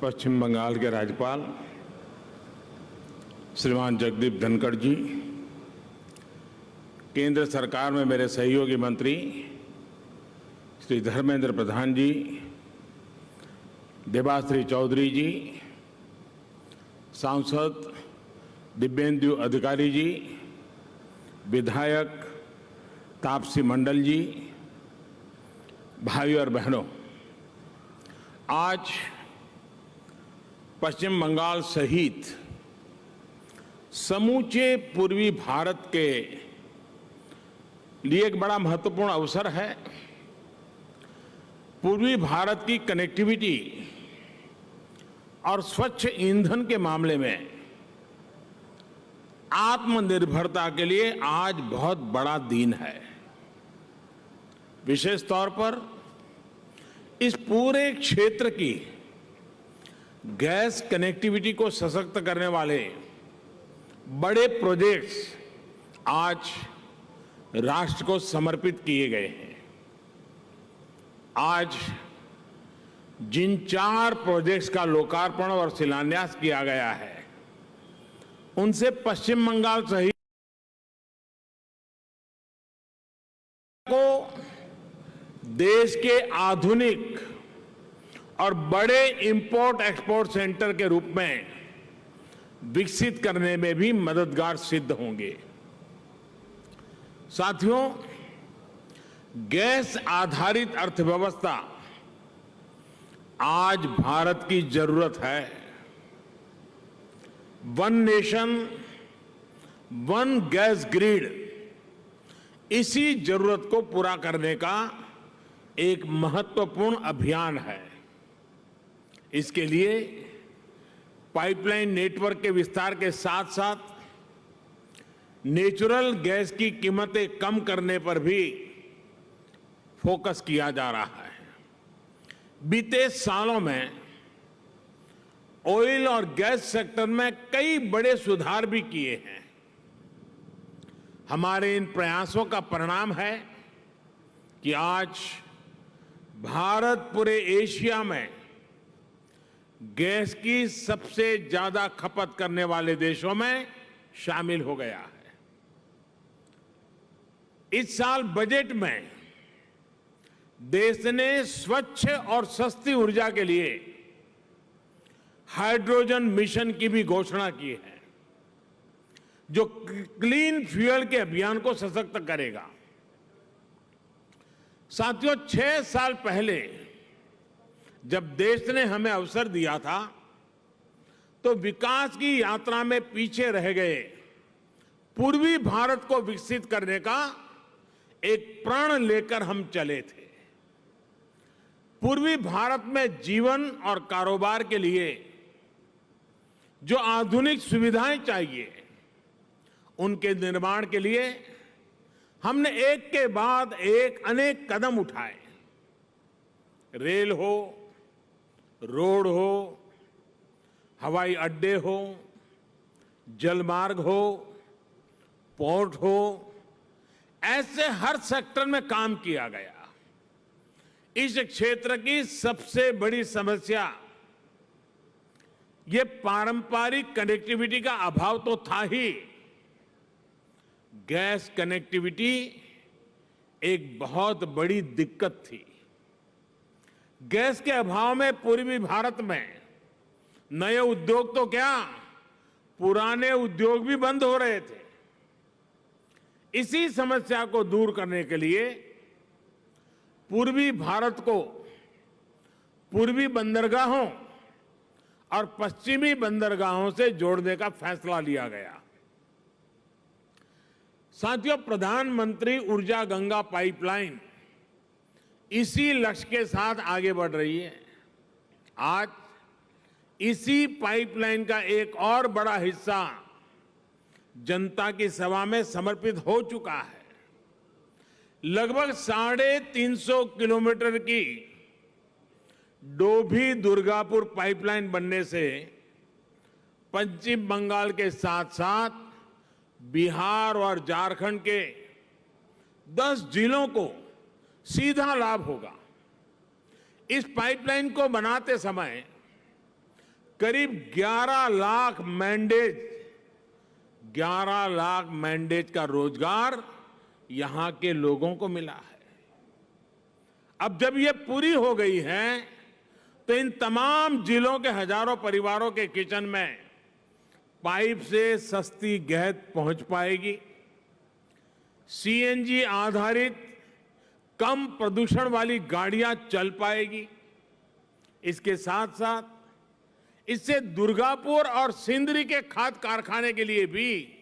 पश्चिम बंगाल के राज्यपाल श्रीमान जगदीप धनखड़ जी, केंद्र सरकार में मेरे सहयोगी मंत्री श्री धर्मेंद्र प्रधान जी, देबाश्री चौधरी जी, सांसद दिव्येंदु अधिकारी जी, विधायक तापसी मंडल जी, भाई और बहनों, आज पश्चिम बंगाल सहित समूचे पूर्वी भारत के लिए एक बड़ा महत्वपूर्ण अवसर है। पूर्वी भारत की कनेक्टिविटी और स्वच्छ ईंधन के मामले में आत्मनिर्भरता के लिए आज बहुत बड़ा दिन है। विशेष तौर पर इस पूरे क्षेत्र की गैस कनेक्टिविटी को सशक्त करने वाले बड़े प्रोजेक्ट्स आज राष्ट्र को समर्पित किए गए हैं। आज जिन 4 प्रोजेक्ट्स का लोकार्पण और शिलान्यास किया गया है, उनसे पश्चिम बंगाल सहित को देश के आधुनिक और बड़े इंपोर्ट एक्सपोर्ट सेंटर के रूप में विकसित करने में भी मददगार सिद्ध होंगे। साथियों, गैस आधारित अर्थव्यवस्था आज भारत की जरूरत है। One nation one gas grid इसी जरूरत को पूरा करने का एक महत्वपूर्ण अभियान है। इसके लिए पाइपलाइन नेटवर्क के विस्तार के साथ साथ नेचुरल गैस की कीमतें कम करने पर भी फोकस किया जा रहा है। बीते सालों में ऑयल और गैस सेक्टर में कई बड़े सुधार भी किए हैं। हमारे इन प्रयासों का परिणाम है कि आज भारत पूरे एशिया में गैस की सबसे ज्यादा खपत करने वाले देशों में शामिल हो गया है। इस साल बजट में देश ने स्वच्छ और सस्ती ऊर्जा के लिए हाइड्रोजन मिशन की भी घोषणा की है, जो क्लीन फ्यूल के अभियान को सशक्त करेगा। साथियों, 6 साल पहले जब देश ने हमें अवसर दिया था, तो विकास की यात्रा में पीछे रह गए पूर्वी भारत को विकसित करने का एक प्रण लेकर हम चले थे। पूर्वी भारत में जीवन और कारोबार के लिए जो आधुनिक सुविधाएं चाहिए, उनके निर्माण के लिए हमने एक के बाद एक अनेक कदम उठाए। रेल हो, रोड हो, हवाई अड्डे हो, जलमार्ग हो, पोर्ट हो, ऐसे हर सेक्टर में काम किया गया। इस क्षेत्र की सबसे बड़ी समस्या ये पारंपरिक कनेक्टिविटी का अभाव तो था ही, गैस कनेक्टिविटी एक बहुत बड़ी दिक्कत थी। गैस के अभाव में पूर्वी भारत में नए उद्योग तो क्या, पुराने उद्योग भी बंद हो रहे थे। इसी समस्या को दूर करने के लिए पूर्वी भारत को पूर्वी बंदरगाहों और पश्चिमी बंदरगाहों से जोड़ने का फैसला लिया गया। साथियों, प्रधानमंत्री ऊर्जा गंगा पाइपलाइन इसी लक्ष्य के साथ आगे बढ़ रही है। आज इसी पाइपलाइन का एक और बड़ा हिस्सा जनता की सेवा में समर्पित हो चुका है। लगभग 350 किलोमीटर की डोभी दुर्गापुर पाइपलाइन बनने से पश्चिम बंगाल के साथ साथ बिहार और झारखंड के 10 जिलों को सीधा लाभ होगा। इस पाइपलाइन को बनाते समय करीब 11 लाख मैंडेज का रोजगार यहां के लोगों को मिला है। अब जब ये पूरी हो गई है तो इन तमाम जिलों के हजारों परिवारों के किचन में पाइप से सस्ती गैस पहुंच पाएगी। सीएनजी आधारित कम प्रदूषण वाली गाड़ियां चल पाएगी। इसके साथ साथ इससे दुर्गापुर और सिंदरी के खाद कारखाने के लिए भी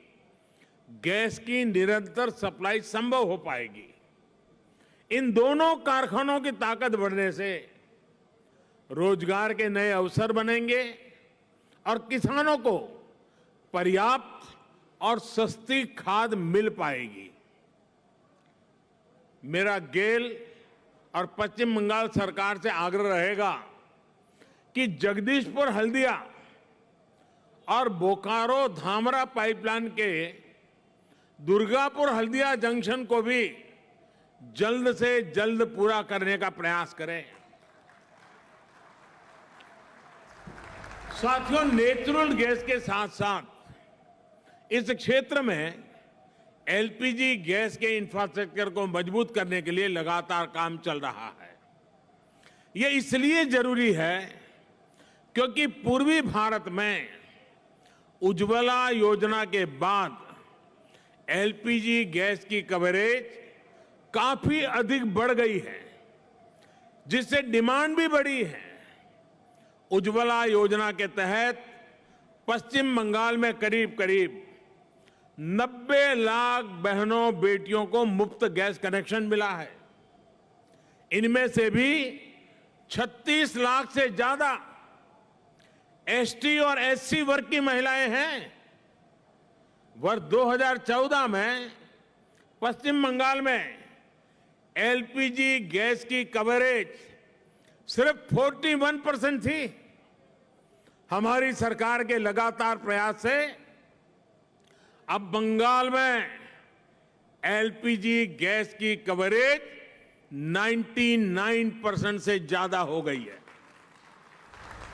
गैस की निरंतर सप्लाई संभव हो पाएगी। इन दोनों कारखानों की ताकत बढ़ने से रोजगार के नए अवसर बनेंगे और किसानों को पर्याप्त और सस्ती खाद मिल पाएगी। मेरा गेल और पश्चिम बंगाल सरकार से आग्रह रहेगा कि जगदीशपुर हल्दिया और बोकारो धामरा पाइपलाइन के दुर्गापुर हल्दिया जंक्शन को भी जल्द से जल्द पूरा करने का प्रयास करें। साथियों, नेचुरल गैस के साथ साथ इस क्षेत्र में एलपीजी गैस के इंफ्रास्ट्रक्चर को मजबूत करने के लिए लगातार काम चल रहा है। यह इसलिए जरूरी है क्योंकि पूर्वी भारत में उज्ज्वला योजना के बाद एलपीजी गैस की कवरेज काफी अधिक बढ़ गई है, जिससे डिमांड भी बढ़ी है। उज्ज्वला योजना के तहत पश्चिम बंगाल में करीब करीब 90 लाख बहनों बेटियों को मुफ्त गैस कनेक्शन मिला है। इनमें से भी 36 लाख से ज्यादा एसटी और एससी वर्ग की महिलाएं हैं। वर्ष 2014 में पश्चिम बंगाल में एलपीजी गैस की कवरेज सिर्फ 41% थी। हमारी सरकार के लगातार प्रयास से अब बंगाल में एलपीजी गैस की कवरेज 99% से ज्यादा हो गई है।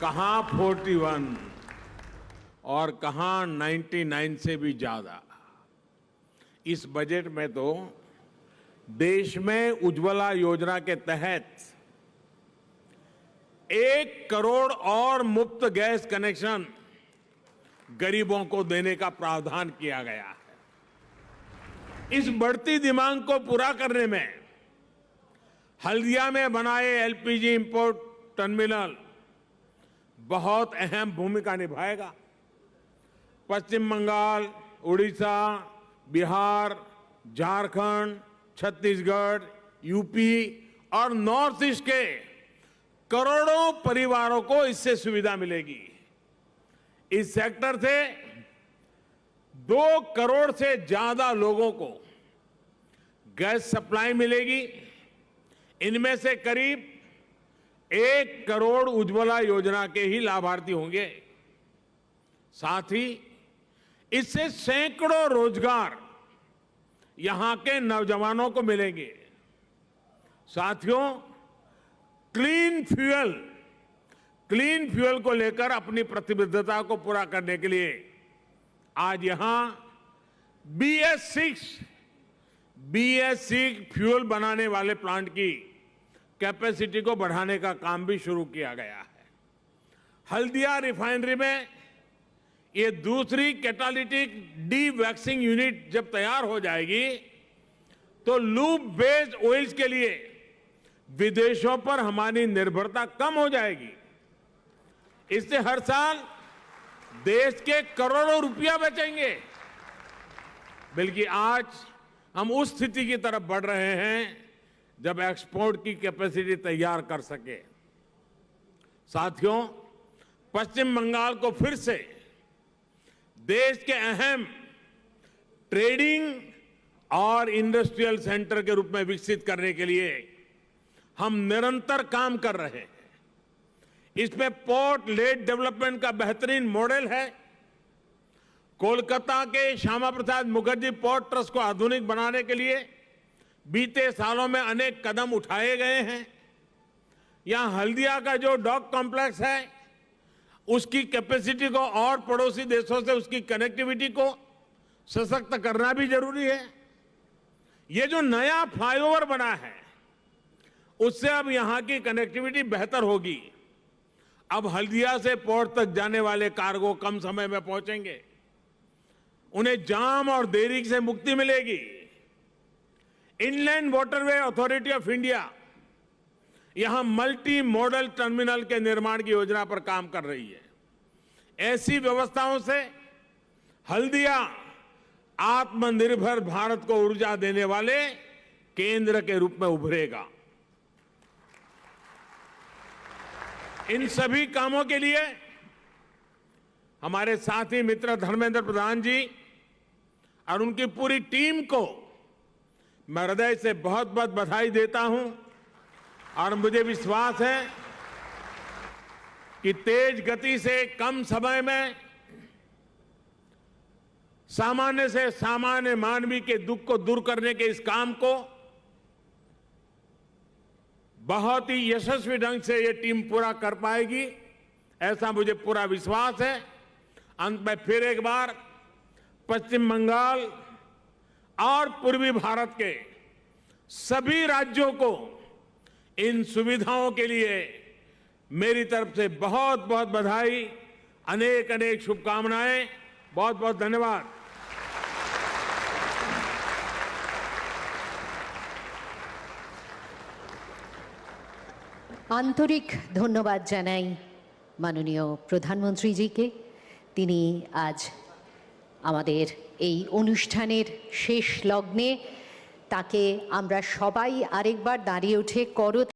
कहां 41 और कहां 99 से भी ज्यादा। इस बजट में तो देश में उज्ज्वला योजना के तहत 1 करोड़ और मुफ्त गैस कनेक्शन गरीबों को देने का प्रावधान किया गया है। इस बढ़ती डिमांड को पूरा करने में हल्दिया में बनाए एलपीजी इंपोर्ट टर्मिनल बहुत अहम भूमिका निभाएगा। पश्चिम बंगाल, उड़ीसा, बिहार, झारखंड, छत्तीसगढ़, यूपी और नॉर्थ ईस्ट के करोड़ों परिवारों को इससे सुविधा मिलेगी। इस सेक्टर से 2 करोड़ से ज्यादा लोगों को गैस सप्लाई मिलेगी। इनमें से करीब 1 करोड़ उज्ज्वला योजना के ही लाभार्थी होंगे। साथ ही इससे सैकड़ों रोजगार यहां के नौजवानों को मिलेंगे। साथियों, क्लीन फ्यूल को लेकर अपनी प्रतिबद्धता को पूरा करने के लिए आज यहां BS6 फ्यूल बनाने वाले प्लांट की कैपेसिटी को बढ़ाने का काम भी शुरू किया गया है। हल्दिया रिफाइनरी में ये दूसरी कैटालिटिक डी-वैक्सिंग यूनिट जब तैयार हो जाएगी तो लूप बेस्ड ऑयल्स के लिए विदेशों पर हमारी निर्भरता कम हो जाएगी। इससे हर साल देश के करोड़ों रुपया बचेंगे। बल्कि आज हम उस स्थिति की तरफ बढ़ रहे हैं जब एक्सपोर्ट की कैपेसिटी तैयार कर सके। साथियों, पश्चिम बंगाल को फिर से देश के अहम ट्रेडिंग और इंडस्ट्रियल सेंटर के रूप में विकसित करने के लिए हम निरंतर काम कर रहे हैं। इसमें पोर्ट लेड डेवलपमेंट का बेहतरीन मॉडल है। कोलकाता के श्यामा प्रसाद मुखर्जी पोर्ट ट्रस्ट को आधुनिक बनाने के लिए बीते सालों में अनेक कदम उठाए गए हैं। यहां हल्दिया का जो डॉक कॉम्प्लेक्स है उसकी कैपेसिटी को और पड़ोसी देशों से उसकी कनेक्टिविटी को सशक्त करना भी जरूरी है। ये जो नया फ्लाईओवर बना है उससे अब यहां की कनेक्टिविटी बेहतर होगी। अब हल्दिया से पोर्ट तक जाने वाले कार्गो कम समय में पहुंचेंगे, उन्हें जाम और देरी से मुक्ति मिलेगी। Inland waterway authority of India यहां मल्टी मॉडल टर्मिनल के निर्माण की योजना पर काम कर रही है। ऐसी व्यवस्थाओं से हल्दिया आत्मनिर्भर भारत को ऊर्जा देने वाले केंद्र के रूप में उभरेगा। इन सभी कामों के लिए हमारे साथी मित्र धर्मेंद्र प्रधान जी और उनकी पूरी टीम को मैं हृदय से बहुत बहुत बधाई देता हूं और मुझे विश्वास है कि तेज गति से कम समय में सामान्य से सामान्य मानवीय के दुख को दूर करने के इस काम को बहुत ही यशस्वी ढंग से ये टीम पूरा कर पाएगी, ऐसा मुझे पूरा विश्वास है। अंत में फिर एक बार पश्चिम बंगाल और पूर्वी भारत के सभी राज्यों को इन सुविधाओं के लिए मेरी तरफ से बहुत बहुत बधाई, अनेक अनेक शुभकामनाएं। बहुत बहुत धन्यवाद। আন্তরিক ধন্যবাদ জানাই মাননীয় প্রধানমন্ত্রীজিকে। তিনি আজ আমাদের এই অনুষ্ঠানের শেষ লগ্নে, তাকে আমরা সবাই আরেকবার দাঁড়িয়ে উঠে করতালি